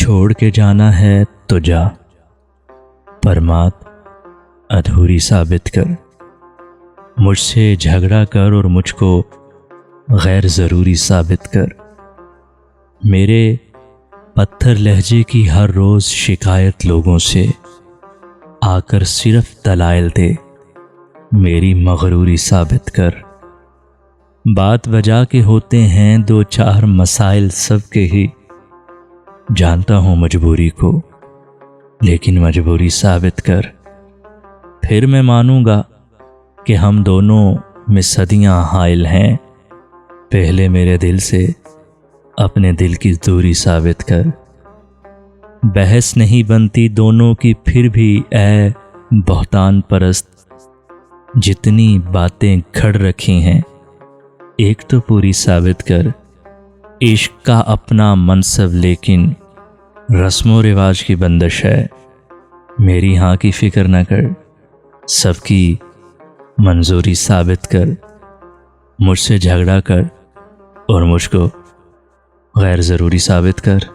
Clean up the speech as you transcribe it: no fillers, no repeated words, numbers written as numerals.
छोड़ के जाना है तो जा, पर बात अधूरी साबित कर। मुझसे झगड़ा कर और मुझको गैर ज़रूरी साबित कर। मेरे पत्थर लहजे की हर रोज़ शिकायत लोगों से, आकर सिर्फ दलाइल दे, मेरी मगरूरी साबित कर। बात वजह के होते हैं दो चार मसाइल सबके ही, जानता हूँ मजबूरी को, लेकिन मजबूरी साबित कर। फिर मैं मानूंगा कि हम दोनों में सदियां हाइल हैं। पहले मेरे दिल से अपने दिल की दूरी साबित कर। बहस नहीं बनती दोनों की फिर भी ऐ बहतान परस्त, जितनी बातें घड़ रखी हैं एक तो पूरी साबित कर। इश्क का अपना मनसब लेकिन रस्मों रिवाज की बंदिश है। मेरी हाँ की फिक्र न कर, सबकी मंजूरी साबित कर। मुझसे झगड़ा कर और मुझको गैर ज़रूरी साबित कर।